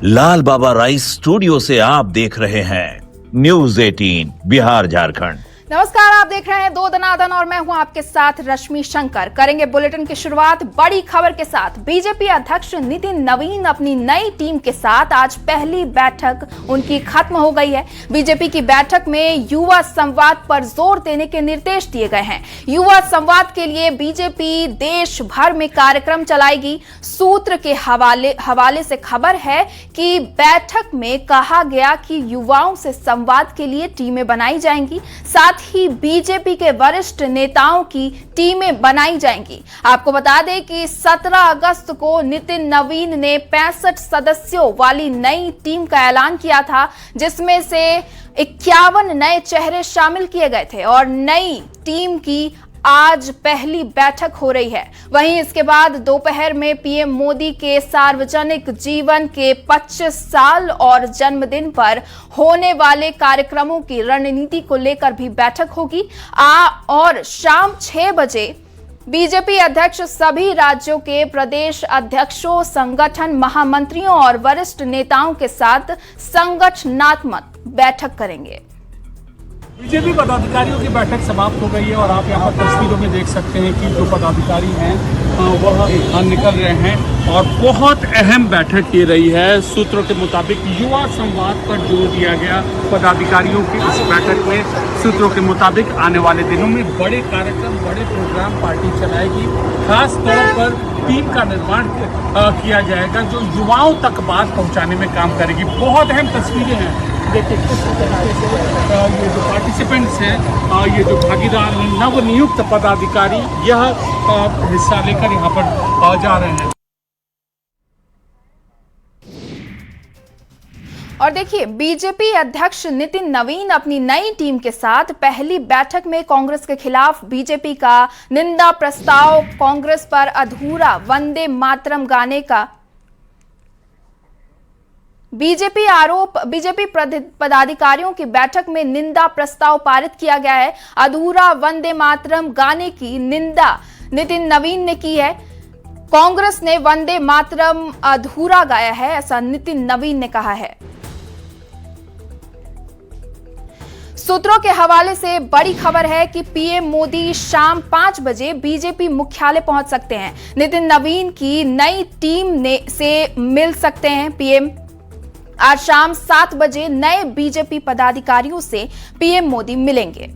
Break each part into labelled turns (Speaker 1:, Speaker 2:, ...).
Speaker 1: लाल बाबा rice studio से आप देख रहे हैं न्यूज 18 बिहार झारखंड।
Speaker 2: नमस्कार, आप देख रहे हैं दो दनादन और मैं हूं आपके साथ रश्मि शंकर। करेंगे बुलेटिन की शुरुआत बड़ी खबर के साथ। बीजेपी अध्यक्ष नितिन नवीन अपनी नई टीम के साथ आज पहली बैठक उनकी खत्म हो गई है। बीजेपी की बैठक में युवा संवाद पर जोर देने के निर्देश दिए गए हैं। युवा संवाद के लिए बीजेपी देश भर में कार्यक्रम चलाएगी। सूत्र के हवाले से खबर है कि बैठक में कहा गया कि युवाओं से संवाद के लिए टीमें बनाई जाएंगी, साथ ही बीजेपी के वरिष्ठ नेताओं की टीमें बनाई जाएंगी। आपको बता दें कि 17 अगस्त को नितिन नवीन ने 65 सदस्यों वाली नई टीम का ऐलान किया था, जिसमें से 51 नए चेहरे शामिल किए गए थे और नई टीम की आज पहली बैठक हो रही है। वहीं इसके बाद दोपहर में पीएम मोदी के सार्वजनिक जीवन के 25 साल और जन्मदिन पर होने वाले कार्यक्रमों की रणनीति को लेकर भी बैठक होगी। और शाम 6 बजे बीजेपी अध्यक्ष सभी राज्यों के प्रदेश अध्यक्षों, संगठन महामंत्रियों और वरिष्ठ नेताओं के साथ संगठनात्मक बैठक करेंगे।
Speaker 3: बीजेपी पदाधिकारियों की बैठक समाप्त हो गई है और आप यहाँ पर तस्वीरों में देख सकते हैं कि जो पदाधिकारी हैं वह निकल रहे हैं और बहुत अहम बैठक ये रही है। सूत्रों के मुताबिक युवा संवाद पर जोर दिया गया पदाधिकारियों की इस बैठक में। सूत्रों के मुताबिक आने वाले दिनों में बड़े कार्यक्रम, बड़े प्रोग्राम पार्टी चलाएगी। खास तौर पर टीम का निर्माण किया जाएगा जो युवाओं तक बात पहुँचाने में काम करेगी। बहुत अहम तस्वीरें हैं। देखिए किस तरीके से ये जो पार्टिसिपेंट्स हैं, ये जो भागीदार हैं, नवनियुक्त पदाधिकारी यह हिस्सा लेकर यहाँ पर जा रहे हैं।
Speaker 2: और देखिए, बीजेपी अध्यक्ष नितिन नवीन अपनी नई टीम के साथ पहली बैठक में कांग्रेस के खिलाफ बीजेपी का निंदा प्रस्ताव, कांग्रेस पर अधूरा वंदे मातरम गाने का बीजेपी पदाधिकारियों की बैठक में निंदा प्रस्ताव पारित किया गया है। अधूरा वंदे मातरम गाने की निंदा नितिन नवीन ने की है। कांग्रेस ने वंदे मातरम अधूरा गाया है, ऐसा नितिन नवीन ने कहा है। सूत्रों के हवाले से बड़ी खबर है कि पीएम मोदी शाम 5 बजे बीजेपी मुख्यालय पहुंच सकते हैं। नितिन नवीन की नई टीम से मिल सकते हैं पीएम। आज शाम 7 बजे नए बीजेपी पदाधिकारियों से पीएम मोदी मिलेंगे।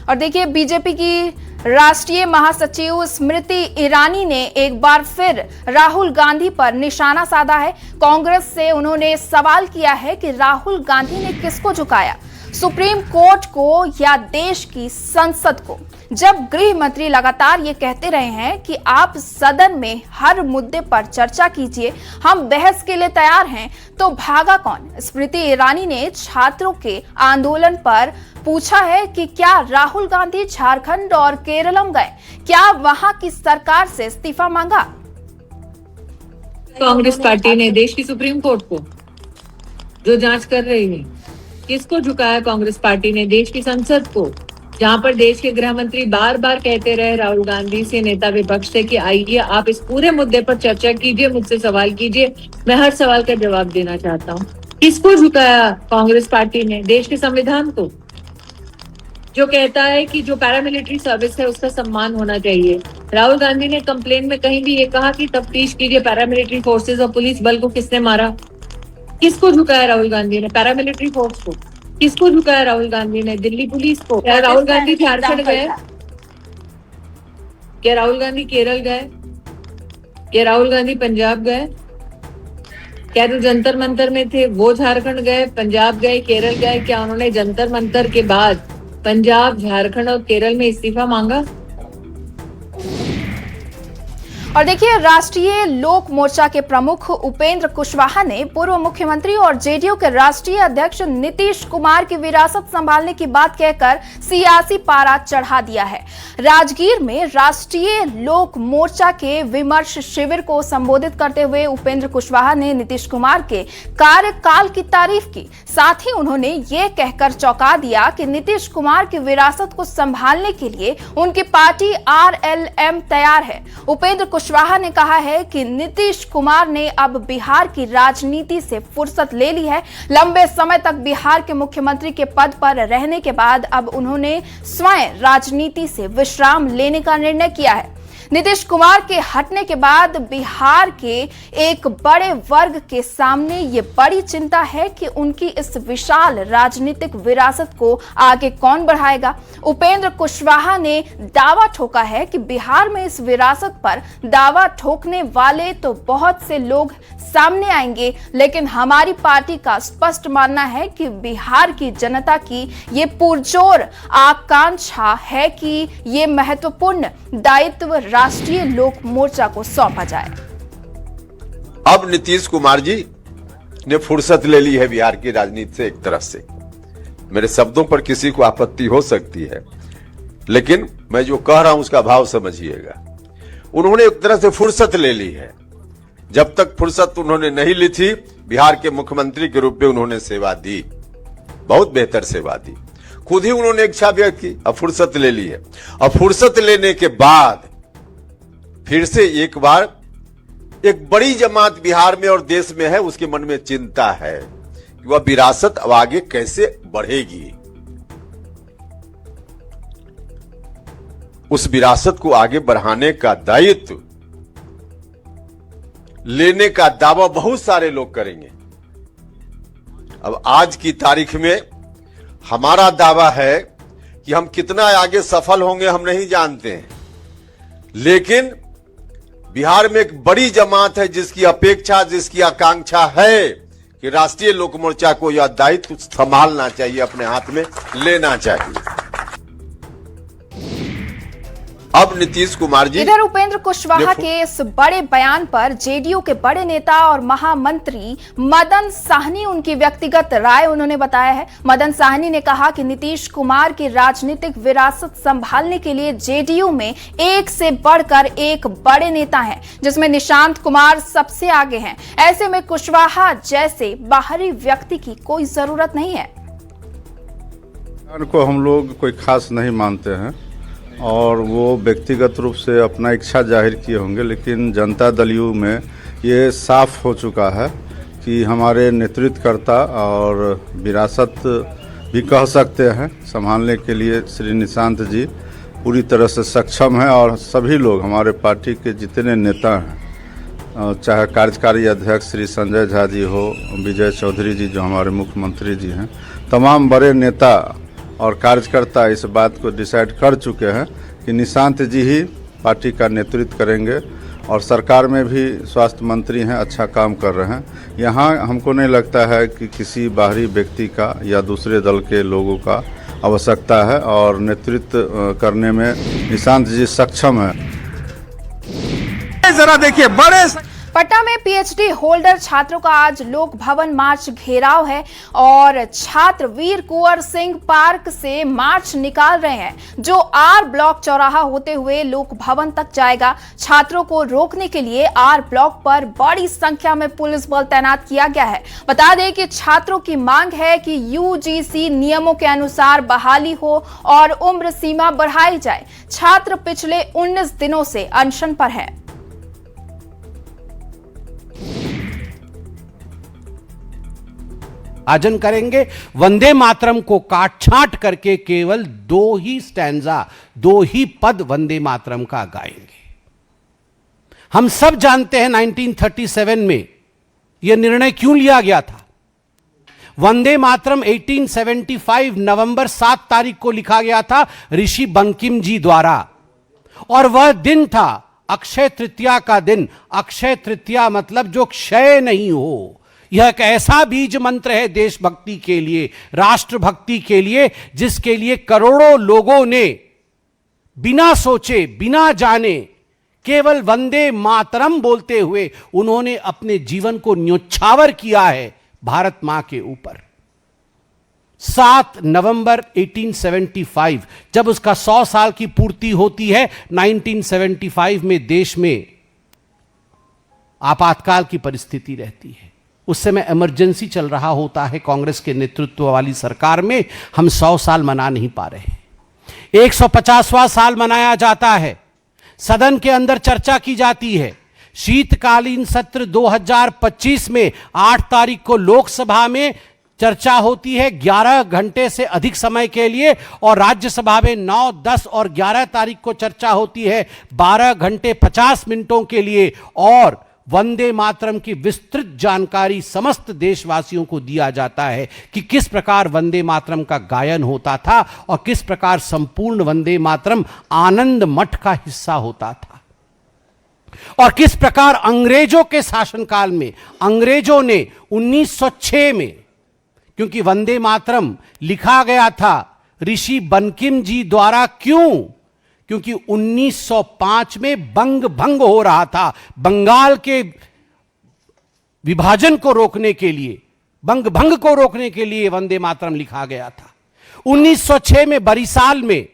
Speaker 2: और देखिए, बीजेपी की राष्ट्रीय महासचिव स्मृति ईरानी ने एक बार फिर राहुल गांधी पर निशाना साधा है। कांग्रेस से उन्होंने सवाल किया है कि राहुल गांधी ने किसको झुकाया, सुप्रीम कोर्ट को या देश की संसद को। जब गृह मंत्री लगातार ये कहते रहे हैं कि आप सदन में हर मुद्दे पर चर्चा कीजिए, हम बहस के लिए तैयार हैं, तो भागा कौन? स्मृति ईरानी ने छात्रों के आंदोलन पर पूछा है कि क्या राहुल गांधी झारखंड और केरलम गए, क्या वहां की सरकार से इस्तीफा मांगा?
Speaker 4: कांग्रेस पार्टी ने देश की सुप्रीम कोर्ट को जो जांच कर रही है, किसको झुकाया? कांग्रेस पार्टी ने देश की संसद को, जहां पर देश के गृह मंत्री बार बार कहते रहे राहुल गांधी से, नेता विपक्ष से, कि आइए आप इस पूरे मुद्दे पर चर्चा कीजिए, मुझसे सवाल कीजिए, मैं हर सवाल का जवाब देना चाहता हूँ। किसको झुकाया कांग्रेस पार्टी ने? देश के संविधान को, जो कहता है कि जो पैरामिलिट्री सर्विस है उसका सम्मान होना चाहिए। राहुल गांधी ने कंप्लेन में कहीं भी ये कहा कि तफ्तीश कीजिए पैरामिलिट्री फोर्सेस और पुलिस बल को किसने मारा। किसको झुकाया राहुल गांधी ने? पैरामिलिट्री फोर्स को। किसको झुकाया राहुल गांधी ने? दिल्ली पुलिस को। क्या राहुल गांधी झारखंड गए? क्या राहुल गांधी केरल गए? क्या राहुल गांधी पंजाब गए? क्या जो जंतर मंतर में थे वो झारखंड गए, पंजाब गए, केरल गए? क्या उन्होंने जंतर मंतर के बाद पंजाब, झारखंड और केरल में इस्तीफा मांगा?
Speaker 2: और देखिए, राष्ट्रीय लोक मोर्चा के प्रमुख उपेंद्र कुशवाहा ने पूर्व मुख्यमंत्री और जेडीयू के राष्ट्रीय अध्यक्ष नीतीश कुमार की विरासत संभालने की बात कहकर सियासी पारा चढ़ा दिया है। राजगीर में राष्ट्रीय लोक मोर्चा के विमर्श शिविर को संबोधित करते हुए उपेंद्र कुशवाहा ने नीतीश कुमार के कार्यकाल की तारीफ की। साथ ही उन्होंने ये कहकर चौंका दिया कि नीतीश कुमार की विरासत को संभालने के लिए उनकी पार्टी आरएलएम तैयार है। उपेंद्र कुशवाहा ने कहा है कि नीतीश कुमार ने अब बिहार की राजनीति से फुर्सत ले ली है। लंबे समय तक बिहार के मुख्यमंत्री के पद पर रहने के बाद अब उन्होंने स्वयं राजनीति से विश्राम लेने का निर्णय किया है। नीतीश कुमार के हटने के बाद बिहार के एक बड़े वर्ग के सामने ये बड़ी चिंता है कि उनकी इस विशाल राजनीतिक विरासत को आगे कौन बढ़ाएगा। उपेंद्र कुशवाहा ने दावा ठोका है कि बिहार में इस विरासत पर दावा ठोकने वाले तो बहुत से लोग सामने आएंगे, लेकिन हमारी पार्टी का स्पष्ट मानना है कि बिहार की जनता की ये पुरजोर आकांक्षा है कि ये महत्वपूर्ण दायित्व राष्ट्रीय लोक मोर्चा को सौंपा जाए।
Speaker 5: अब नीतीश कुमार जी ने फुर्सत ले ली है बिहार की राजनीति से। एक तरह से मेरे शब्दों पर किसी को आपत्ति हो सकती है, लेकिन मैं जो कह रहा हूं उसका भाव समझिएगा। उन्होंने एक तरह से फुर्सत ले ली है। जब तक फुर्सत उन्होंने नहीं ली थी, बिहार के मुख्यमंत्री के रूप में उन्होंने सेवा दी, बहुत बेहतर सेवा दी। खुद ही उन्होंने इच्छा व्यक्त की, अब फुर्सत ले ली है। अब फुर्सत लेने के बाद फिर से एक बार एक बड़ी जमात बिहार में और देश में है, उसके मन में चिंता है कि वह विरासत अब आगे कैसे बढ़ेगी। उस विरासत को आगे बढ़ाने का दायित्व लेने का दावा बहुत सारे लोग करेंगे। अब आज की तारीख में हमारा दावा है कि हम कितना आगे सफल होंगे हम नहीं जानते हैं, लेकिन बिहार में एक बड़ी जमात है जिसकी अपेक्षा, जिसकी आकांक्षा है कि राष्ट्रीय लोक मोर्चा को यह दायित्व संभालना चाहिए, अपने हाथ में लेना चाहिए। अब नीतीश कुमार जी,
Speaker 2: इधर उपेंद्र कुशवाहा के इस बड़े बयान पर जेडीयू के बड़े नेता और महामंत्री मदन साहनी उनकी व्यक्तिगत राय उन्होंने बताया है। मदन साहनी ने कहा कि नीतीश कुमार की राजनीतिक विरासत संभालने के लिए जेडीयू में एक से बढ़कर एक बड़े नेता हैं, जिसमें निशांत कुमार सबसे आगे हैं। ऐसे में कुशवाहा जैसे बाहरी व्यक्ति की कोई जरूरत नहीं है।
Speaker 6: को हम लोग कोई खास नहीं मानते हैं और वो व्यक्तिगत रूप से अपना इच्छा जाहिर किए होंगे, लेकिन जनता दल यू में ये साफ हो चुका है कि हमारे नेतृत्वकर्ता और विरासत भी कह सकते हैं संभालने के लिए श्री निशांत जी पूरी तरह से सक्षम हैं। और सभी लोग हमारे पार्टी के जितने नेता हैं, चाहे कार्यकारी अध्यक्ष श्री संजय झा जी हो, विजय चौधरी जी जो हमारे मुख्यमंत्री जी हैं, तमाम बड़े नेता और कार्यकर्ता इस बात को डिसाइड कर चुके हैं कि निशांत जी ही पार्टी का नेतृत्व करेंगे। और सरकार में भी स्वास्थ्य मंत्री हैं, अच्छा काम कर रहे हैं। यहाँ हमको नहीं लगता है कि किसी बाहरी व्यक्ति का या दूसरे दल के लोगों का आवश्यकता है, और नेतृत्व करने में निशांत जी सक्षम है।
Speaker 7: जरा देखिए, बड़े
Speaker 2: पटना में पीएचडी होल्डर छात्रों का आज लोक भवन मार्च घेराव है और छात्र वीर कुंवर सिंह पार्क से मार्च निकाल रहे हैं, जो आर ब्लॉक चौराहा होते हुए लोक भवन तक जाएगा। छात्रों को रोकने के लिए आर ब्लॉक पर बड़ी संख्या में पुलिस बल तैनात किया गया है। बता दें कि छात्रों की मांग है कि यूजीसी नियमों के अनुसार बहाली हो और उम्र सीमा बढ़ाई जाए। छात्र पिछले 19 दिनों से अनशन पर हैं।
Speaker 7: आजन करेंगे। वंदे मातरम को काट छांट करके केवल 2 ही स्टैंजा, 2 ही पद वंदे मातरम का गाएंगे। हम सब जानते हैं 1937 में यह निर्णय क्यों लिया गया था। वंदे मातरम 1875 नवंबर 7 तारीख को लिखा गया था ऋषि बंकिम जी द्वारा, और वह दिन था अक्षय तृतीया का दिन। अक्षय तृतीया मतलब जो क्षय नहीं हो। यह एक ऐसा बीज मंत्र है देशभक्ति के लिए, राष्ट्रभक्ति के लिए, जिसके लिए करोड़ों लोगों ने बिना सोचे, बिना जाने, केवल वंदे मातरम बोलते हुए उन्होंने अपने जीवन को न्योछावर किया है भारत मां के ऊपर। 7 नवंबर 1875 जब उसका 100 साल की पूर्ति होती है, 1975 में देश में आपातकाल की परिस्थिति रहती है। उस समय इमरजेंसी चल रहा होता है कांग्रेस के नेतृत्व वाली सरकार में। हम 100 साल मना नहीं पा रहे, 150वां साल मनाया जाता है। सदन के अंदर चर्चा की जाती है। शीतकालीन सत्र 2025 में 8 तारीख को लोकसभा में चर्चा होती है 11 घंटे से अधिक समय के लिए, और राज्यसभा में 9, 10 और 11 तारीख को चर्चा होती है 12 घंटे 50 मिनटों के लिए, और वंदे मातरम की विस्तृत जानकारी समस्त देशवासियों को दिया जाता है कि किस प्रकार वंदे मातरम का गायन होता था और किस प्रकार संपूर्ण वंदे मातरम आनंद मठ का हिस्सा होता था, और किस प्रकार अंग्रेजों के शासनकाल में अंग्रेजों ने 1906 में, क्योंकि वंदे मातरम लिखा गया था ऋषि बंकिम जी द्वारा, क्यों? क्योंकि 1905 में बंग भंग हो रहा था, बंगाल के विभाजन को रोकने के लिए, बंग भंग को रोकने के लिए वंदे मातरम लिखा गया था। 1906 में बरिसाल में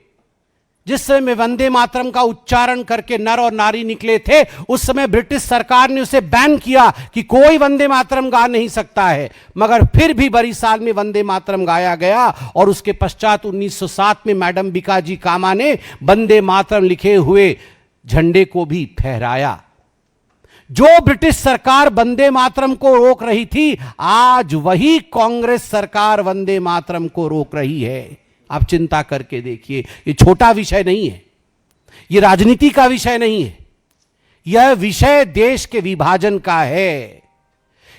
Speaker 7: जिस समय वंदे मातरम का उच्चारण करके नर और नारी निकले थे, उस समय ब्रिटिश सरकार ने उसे बैन किया कि कोई वंदे मातरम गा नहीं सकता है, मगर फिर भी बरिसाल में वंदे मातरम गाया गया, और उसके पश्चात 1907 में मैडम बिकाजी कामा ने वंदे मातरम लिखे हुए झंडे को भी फहराया। जो ब्रिटिश सरकार वंदे मातरम को रोक रही थी, आज वही कांग्रेस सरकार वंदे मातरम को रोक रही है। आप चिंता करके देखिए, ये छोटा विषय नहीं है, ये राजनीति का विषय नहीं है, यह विषय देश के विभाजन का है।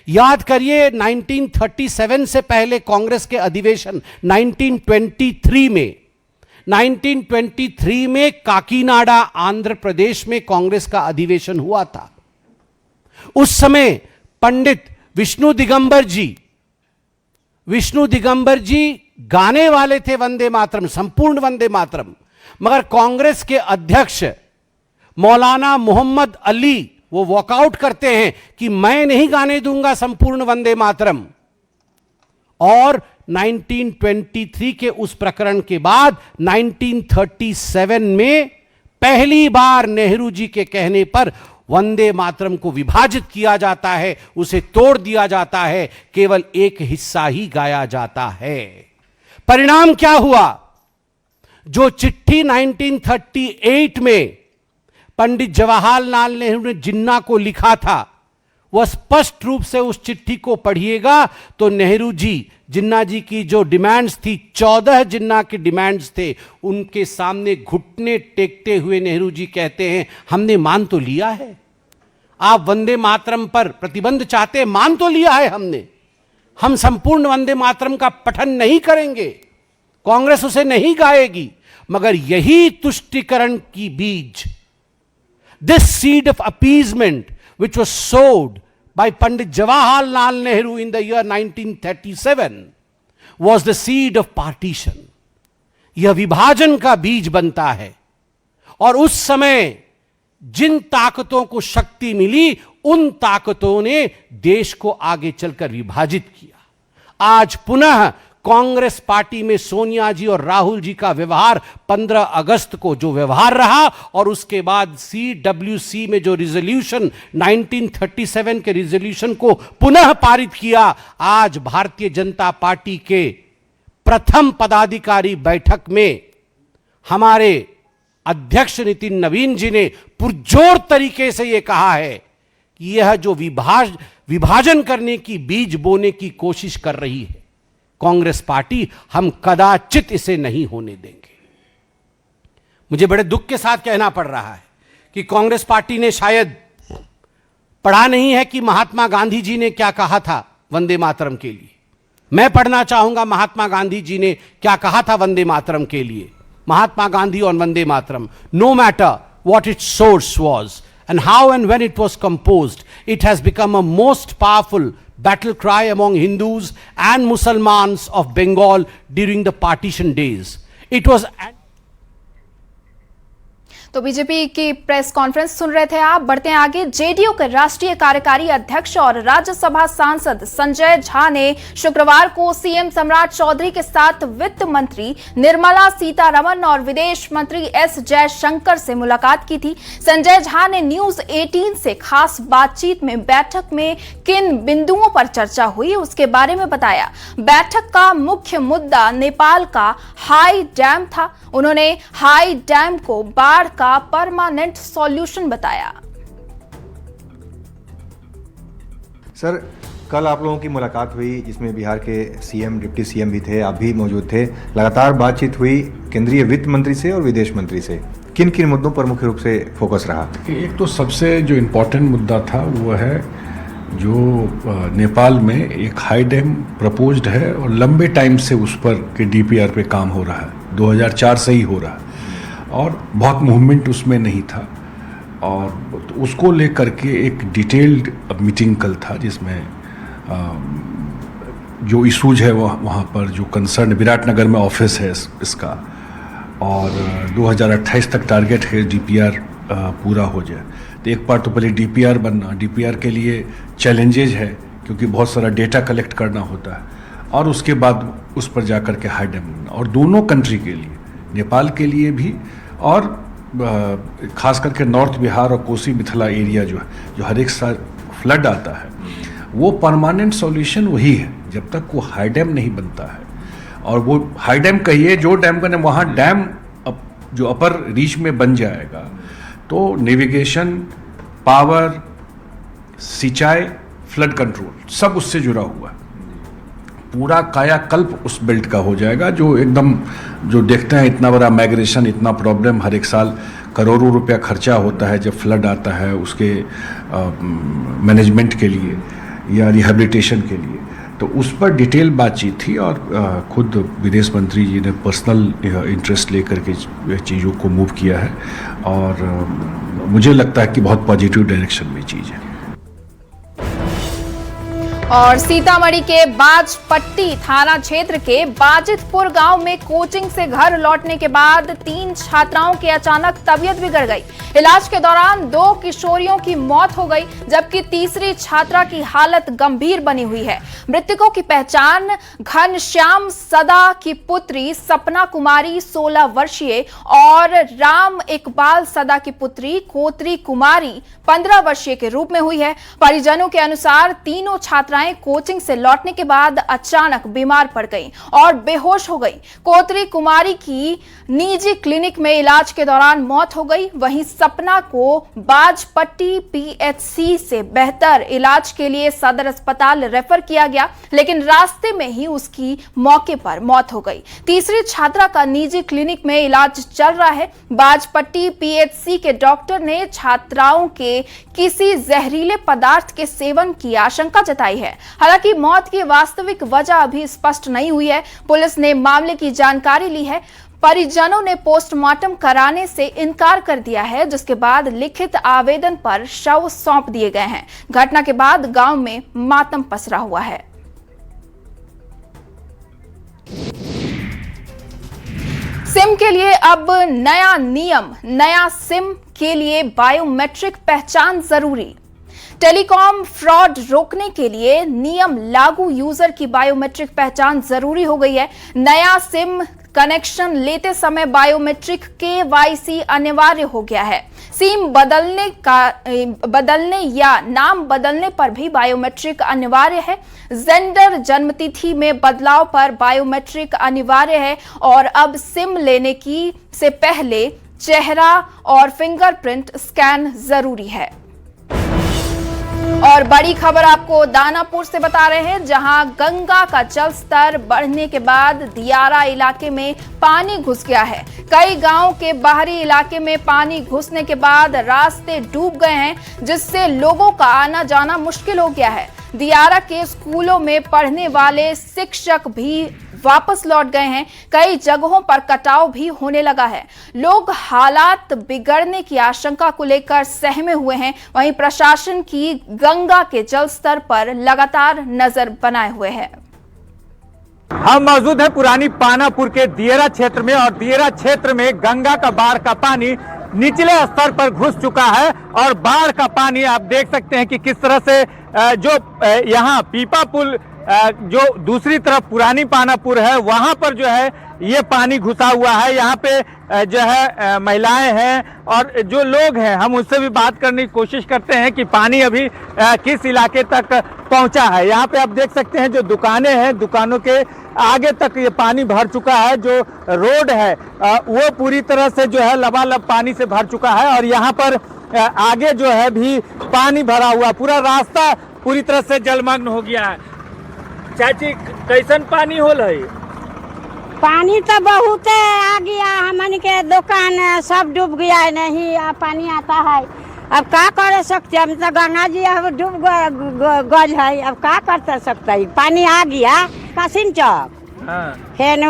Speaker 7: याद करिए 1937 से पहले कांग्रेस के अधिवेशन 1923 में काकीनाडा आंध्र प्रदेश में कांग्रेस का अधिवेशन हुआ था। उस समय पंडित विष्णु दिगंबर जी गाने वाले थे वंदे मातरम, संपूर्ण वंदे मातरम, मगर कांग्रेस के अध्यक्ष मौलाना मोहम्मद अली वो वॉकआउट करते हैं कि मैं नहीं गाने दूंगा संपूर्ण वंदे मातरम। और 1923 के उस प्रकरण के बाद 1937 में पहली बार नेहरू जी के कहने पर वंदे मातरम को विभाजित किया जाता है, उसे तोड़ दिया जाता है, केवल एक हिस्सा ही गाया जाता है। परिणाम क्या हुआ? जो चिट्ठी 1938 में पंडित जवाहरलाल नेहरू ने जिन्ना को लिखा था, वह स्पष्ट रूप से उस चिट्ठी को पढ़िएगा तो नेहरू जी, जिन्ना जी की जो डिमांड्स थी, 14 जिन्ना के डिमांड्स थे, उनके सामने घुटने टेकते हुए नेहरू जी कहते हैं हमने मान तो लिया है, आप वंदे मातरम पर प्रतिबंध चाहते हैं, मान तो लिया है हमने, हम संपूर्ण वंदे मातरम का पठन नहीं करेंगे, कांग्रेस उसे नहीं गाएगी, मगर यही तुष्टीकरण की बीज, this seed of appeasement which was sowed by Pandit Jawaharlal Nehru in the year 1937 was the seed of partition. यह विभाजन का बीज बनता है, और उस समय जिन ताकतों को शक्ति मिली, उन ताकतों ने देश को आगे चलकर विभाजित किया। आज पुनः कांग्रेस पार्टी में सोनिया जी और राहुल जी का व्यवहार 15 अगस्त को जो व्यवहार रहा, और उसके बाद CWC में जो रिजोल्यूशन 1937 के रिजोल्यूशन को पुनः पारित किया, आज भारतीय जनता पार्टी के प्रथम पदाधिकारी बैठक में हमारे अध्यक्ष नितिन नवीन जी ने पुरजोर तरीके से यह कहा है कि यह जो विभाजन करने की बीज बोने की कोशिश कर रही है कांग्रेस पार्टी, हम कदाचित इसे नहीं होने देंगे। मुझे बड़े दुख के साथ कहना पड़ रहा है कि कांग्रेस पार्टी ने शायद पढ़ा नहीं है कि महात्मा गांधी जी ने क्या कहा था वंदे मातरम के लिए। मैं पढ़ना चाहूंगा महात्मा गांधी जी ने क्या कहा था वंदे मातरम के लिए। Mahatma Gandhi on Vande Mataram, no matter what its source was and how and when it was composed, it has become a most powerful battle cry among Hindus and Muslims of Bengal during the partition days. It was
Speaker 2: तो BJP की press conference सुन रहे थे आप। बढ़ते हैं आगे। JDU के राष्ट्रीय कार्यकारी अध्यक्ष और राज्यसभा सांसद संजय झा ने शुक्रवार को सीएम सम्राट चौधरी के साथ वित्त मंत्री निर्मला सीतारमण और विदेश मंत्री एस जयशंकर से मुलाकात की थी। संजय झा ने न्यूज 18 से खास बातचीत में बैठक में किन बिंदुओं पर चर्चा हुई उसके बारे में बताया। बैठक का मुख्य मुद्दा नेपाल का हाई डैम था। उन्होंने हाई डैम को बाढ़ का परमानेंट सॉल्यूशन बताया।
Speaker 8: सर, कल आप लोगों की मुलाकात हुई जिसमें बिहार के सीएम, डिप्टी सीएम भी थे, आप भी मौजूद थे। लगातार बातचीत हुई केंद्रीय वित्त मंत्री से और विदेश मंत्री से। किन किन मुद्दों पर मुख्य रूप से फोकस रहा?
Speaker 9: एक तो सबसे जो इम्पोर्टेंट मुद्दा था वो है जो नेपाल में एक हाई डैम प्रपोज्ड है और लंबे टाइम से उस पर के डीपीआर पे काम हो रहा है, 2004 से ही हो रहा है और बहुत मूवमेंट उसमें नहीं था। और उसको लेकर के एक डिटेल्ड मीटिंग कल था जिसमें जो इशूज है वहाँ पर जो कंसर्न, विराटनगर में ऑफिस है इसका और 2028 तक टारगेट है डीपीआर पूरा हो जाए। तो एक बार तो पहले डीपीआर बनना, डीपीआर के लिए चैलेंजेज है क्योंकि बहुत सारा डेटा कलेक्ट करना होता है और उसके बाद उस पर जाकर के हाई डैम बनना। और दोनों कंट्री के लिए, नेपाल के लिए भी और खास करके नॉर्थ बिहार और कोसी मिथिला एरिया जो है, जो हर एक साल फ्लड आता है, वो परमानेंट सॉल्यूशन वही है जब तक वो हाई डैम नहीं बनता है। और वो हाई डैम कहिए, जो डैम का वहाँ डैम जो अपर रीच में बन जाएगा तो नेविगेशन, पावर, सिंचाई, फ्लड कंट्रोल सब उससे जुड़ा हुआ है। पूरा कायाकल्प उस बेल्ट का हो जाएगा जो एकदम, जो देखते हैं इतना बड़ा माइग्रेशन, इतना प्रॉब्लम, हर एक साल करोड़ों रुपया खर्चा होता है जब फ्लड आता है उसके मैनेजमेंट के लिए या रिहेबिलिटेशन के लिए। तो उस पर डिटेल बातचीत थी और खुद विदेश मंत्री जी ने पर्सनल इंटरेस्ट लेकर के चीज़ों को मूव किया है और मुझे लगता है कि बहुत पॉजिटिव डायरेक्शन में चीज़ है।
Speaker 2: और सीतामढ़ी के बाजपट्टी थाना क्षेत्र के बाजितपुर गांव में कोचिंग से घर लौटने के बाद 3 छात्राओं की अचानक तबीयत बिगड़ गई। इलाज के दौरान 2 किशोरियों की मौत हो गई जबकि तीसरी छात्रा की हालत गंभीर बनी हुई है। मृतकों की पहचान घनश्याम सदा की पुत्री सपना कुमारी 16 वर्षीय और राम इकबाल सदा की पुत्री कोत्री कुमारी 15 वर्षीय के रूप में हुई है। परिजनों के अनुसार तीनों छात्राएं कोचिंग से लौटने के बाद अचानक बीमार पड़ गईं और बेहोश हो गईं। कोत्री कुमारी की निजी क्लिनिक में इलाज के दौरान मौत हो गई। वहीं सपना को बाजपट्टी पीएचसी से बेहतर इलाज के लिए सदर अस्पताल रेफर किया गया लेकिन रास्ते में ही उसकी मौके पर मौत हो गई। तीसरी छात्रा का निजी क्लिनिक में इलाज चल रहा है। बाजपट्टी पीएचसी के डॉक्टर ने छात्राओं के किसी जहरीले पदार्थ के सेवन की आशंका जताई है। हालांकि मौत की वास्तविक वजह अभी स्पष्ट नहीं हुई है। पुलिस ने मामले की जानकारी ली है। परिजनों ने पोस्टमार्टम कराने से इनकार कर दिया है जिसके बाद लिखित आवेदन पर शव सौंप दिए गए हैं। घटना के बाद गांव में मातम पसरा हुआ है। सिम के लिए अब नया नियम, नया सिम के लिए बायोमेट्रिक पहचान जरूरी। टेलीकॉम फ्रॉड रोकने के लिए नियम लागू, यूजर की बायोमेट्रिक पहचान जरूरी हो गई है। नया सिम कनेक्शन लेते समय बायोमेट्रिक केवाईसी अनिवार्य हो गया है। सिम बदलने या नाम बदलने पर भी बायोमेट्रिक अनिवार्य है। जेंडर, जन्मतिथि में बदलाव पर बायोमेट्रिक अनिवार्य है और अब सिम लेने की से पहले चेहरा और फिंगरप्रिंट स्कैन जरूरी है। और बड़ी खबर आपको दानापुर से बता रहे हैं जहां गंगा का जल स्तर बढ़ने के बाद दियारा इलाके में पानी घुस गया है। कई गांव के बाहरी इलाके में पानी घुसने के बाद रास्ते डूब गए हैं जिससे लोगों का आना जाना मुश्किल हो गया है। दियारा के स्कूलों में पढ़ने वाले शिक्षक भी वापस लौट गए हैं। कई जगहों पर कटाव भी होने लगा है। लोग हालात बिगड़ने की आशंका को लेकर सहमे हुए हैं। वहीं प्रशासन की गंगा के जल स्तर पर लगातार नजर बनाए हुए है।
Speaker 10: हम मौजूद हैं पुरानी पानापुर के दियरा क्षेत्र में और दियरा क्षेत्र में गंगा का बाढ़ का पानी निचले स्तर पर घुस चुका है और बाढ़ का पानी आप देख सकते हैं कि किस तरह से जो यहाँ पीपा पुल जो दूसरी तरफ पुरानी पानापुर है वहां पर जो है ये पानी घुसा हुआ है। यहाँ पे जो है महिलाएं हैं और जो लोग हैं, हम उससे भी बात करने की कोशिश करते हैं कि पानी अभी किस इलाके तक पहुंचा है। यहाँ पे आप देख सकते हैं जो दुकानें हैं, दुकानों के आगे तक ये पानी भर चुका है। जो रोड है वो पूरी तरह से जो है लबालब पानी से भर चुका है और यहाँ पर आगे जो है भी पानी भरा हुआ, पूरा रास्ता पूरी तरह से जलमग्न हो गया है। चाची, कैसन पानी होल है?
Speaker 11: पानी तो बहुत आ गया, हमन के दुकान सब डूब गया है, नहीं पानी आता है। अब क्या कर सकते, हम तो गंगा जी अब डूब गल है, अब क्या कर सकते है। पानी आ गया कासिन चौक, फिर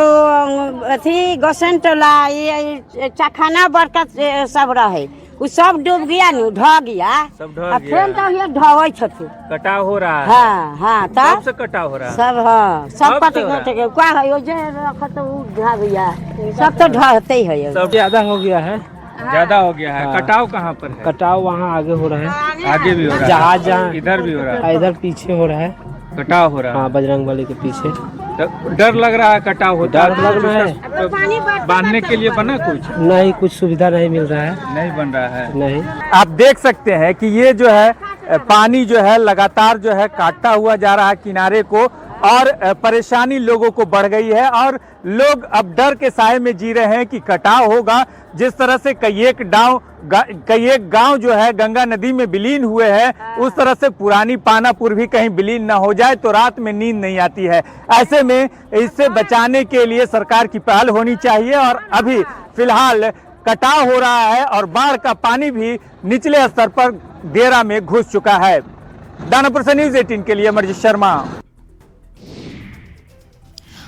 Speaker 11: अथी गोसन टोला, ये चखाना बरकत सब रहे, वो सब डूब गया न, ढह गया।
Speaker 10: सब ढह गया।
Speaker 11: फिर तो ये ढवे छथु
Speaker 10: कटाव हो रहा है।
Speaker 11: हाँ हाँ, तब
Speaker 10: से कटाव हो रहा है
Speaker 11: सब। हाँ, सब कट गया। क्या है यो जे रखत वो ढह गया, सब तो ढहते ही है।
Speaker 10: सब ज्यादा हो गया है, ज्यादा हो गया है। कटाव कहाँ पर है?
Speaker 12: कटाव वहाँ आगे हो रहा है,
Speaker 10: आगे भी हो रहा है,
Speaker 12: जहाज जहाँ
Speaker 10: इधर भी हो रहा है,
Speaker 12: इधर पीछे हो रहा है,
Speaker 10: कटाव हो रहा है।
Speaker 12: हाँ, बजरंग बली के पीछे।
Speaker 10: तो डर लग रहा है कटाव होता है?
Speaker 12: डर लग रहा है।
Speaker 10: बांधने के लिए बना कुछ?
Speaker 12: नहीं, कुछ सुविधा नहीं मिल रहा है,
Speaker 10: नहीं बन रहा है।
Speaker 12: नहीं।
Speaker 10: आप देख सकते हैं कि ये जो है पानी जो है लगातार जो है काटता हुआ जा रहा है किनारे को और परेशानी लोगों को बढ़ गई है और लोग अब डर के साए में जी रहे हैं कि कटाव होगा। जिस तरह से कई एक गांव जो है गंगा नदी में विलीन हुए हैं, उस तरह से पुरानी पानापुर भी कहीं विलीन ना हो जाए तो रात में नींद नहीं आती है। ऐसे में इससे बचाने के लिए सरकार की पहल होनी चाहिए और अभी फिलहाल कटाव हो रहा है और बाढ़ का पानी भी निचले स्तर पर डेरा में घुस चुका है। दानापुर से न्यूज़ 18 के लिए अमरजीत शर्मा।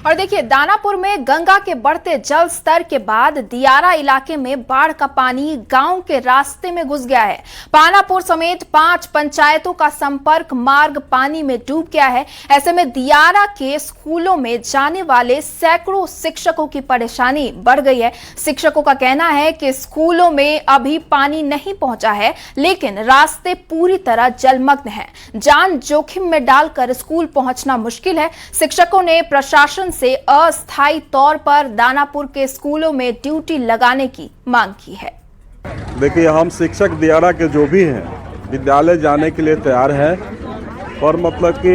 Speaker 2: और देखिए, दानापुर में गंगा के बढ़ते जल स्तर के बाद दियारा इलाके में बाढ़ का पानी गांव के रास्ते में घुस गया है। पानापुर समेत 5 पंचायतों का संपर्क मार्ग पानी में डूब गया है। ऐसे में दियारा के स्कूलों में जाने वाले सैकड़ों शिक्षकों की परेशानी बढ़ गई है। शिक्षकों का कहना है कि स्कूलों में अभी पानी नहीं पहुंचा है, लेकिन रास्ते पूरी तरह जलमग्न हैं। जान जोखिम में डालकर स्कूल पहुंचना मुश्किल है। शिक्षकों ने प्रशासन से अस्थायी तौर पर दानापुर के स्कूलों में ड्यूटी लगाने की मांग की है।
Speaker 13: देखिए, हम शिक्षक दियारा के जो भी हैं विद्यालय जाने के लिए तैयार हैं, और मतलब कि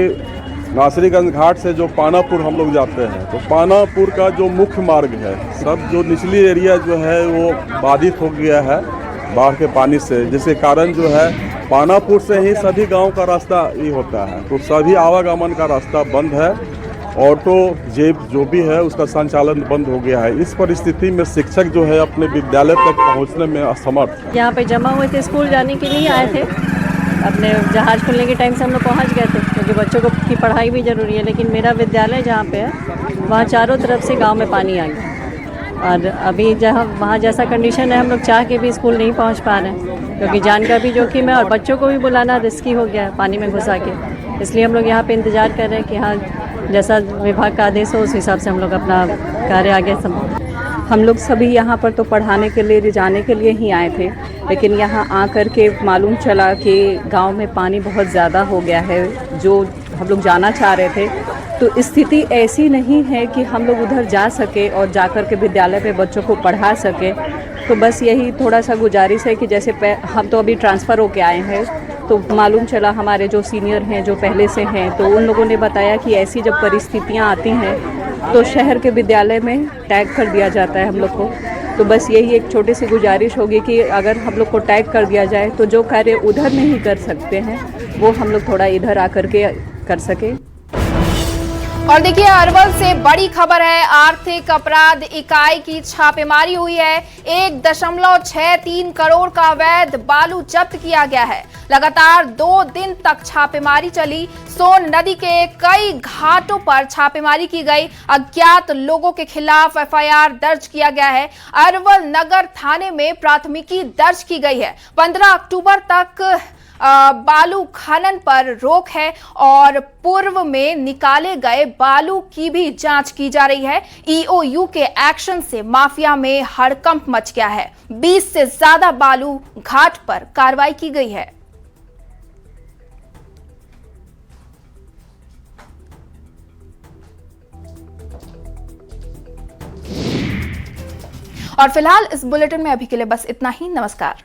Speaker 13: नासरीगंज घाट से जो पानापुर हम लोग जाते हैं तो पानापुर का जो मुख्य मार्ग है, सब जो निचली एरिया जो है वो बाधित हो गया है बाढ़ के पानी से, जिसके कारण जो है पानापुर से ही सभी गाँव का रास्ता ये होता है, तो सभी आवागमन का रास्ता बंद है। ऑटो जेब जो भी है उसका संचालन बंद हो गया है। इस परिस्थिति में शिक्षक जो है अपने विद्यालय तक पहुंचने में असमर्थ है।
Speaker 14: यहाँ पे जमा हुए थे, स्कूल जाने के लिए आए थे, अपने जहाज खुलने के टाइम से हम लोग पहुँच गए थे क्योंकि बच्चों को की पढ़ाई भी ज़रूरी है। लेकिन मेरा विद्यालय जहाँ पे है वहाँ चारों तरफ से गाँव में पानी आ गया और अभी जहाँ वहाँ जैसा कंडीशन है, हम लोग चाह के भी स्कूल नहीं पहुँच पा रहे हैं क्योंकि जान का भी जोखिम है और बच्चों को भी बुलाना रिस्की हो गया है पानी में घुसा के। इसलिए हम लोग यहाँ पे इंतज़ार कर रहे हैं कि हाँ, जैसा विभाग का आदेश हो उस हिसाब से हम लोग अपना कार्य आगे
Speaker 15: हम लोग सभी यहाँ पर तो पढ़ाने के लिए, रिझाने के लिए ही आए थे, लेकिन यहाँ आकर के मालूम चला कि गांव में पानी बहुत ज़्यादा हो गया है। जो हम लोग जाना चाह रहे थे तो स्थिति ऐसी नहीं है कि हम लोग उधर जा सके और जाकर के विद्यालय पे बच्चों को पढ़ा सके। तो बस यही थोड़ा सा गुजारिश है कि जैसे हम तो अभी ट्रांसफ़र होके आए हैं, तो मालूम चला हमारे जो सीनियर हैं जो पहले से हैं, तो उन लोगों ने बताया कि ऐसी जब परिस्थितियाँ आती हैं तो शहर के विद्यालय में टैग कर दिया जाता है हम लोग को। तो बस यही एक छोटी सी गुजारिश होगी कि अगर हम लोग को टैग कर दिया जाए तो जो कार्य उधर नहीं कर सकते हैं वो हम लोग थोड़ा इधर आकर के कर सके।
Speaker 2: और देखिए, अरवल से बड़ी खबर है। आर्थिक अपराध इकाई की छापेमारी हुई है। 1.63 करोड़ का अवैध बालू जब्त किया गया है। लगातार 2 दिन तक छापेमारी चली। सोन नदी के कई घाटों पर छापेमारी की गई। अज्ञात लोगों के खिलाफ एफआईआर दर्ज किया गया है। अरवल नगर थाने में प्राथमिकी दर्ज की गई है। 15 अक्टूबर तक बालू खनन पर रोक है और पूर्व में निकाले गए बालू की भी जांच की जा रही है। ईओयू के एक्शन से माफिया में हड़कंप मच गया है। 20 से ज्यादा बालू घाट पर कार्रवाई की गई है। और फिलहाल इस बुलेटिन में अभी के लिए बस इतना ही। नमस्कार।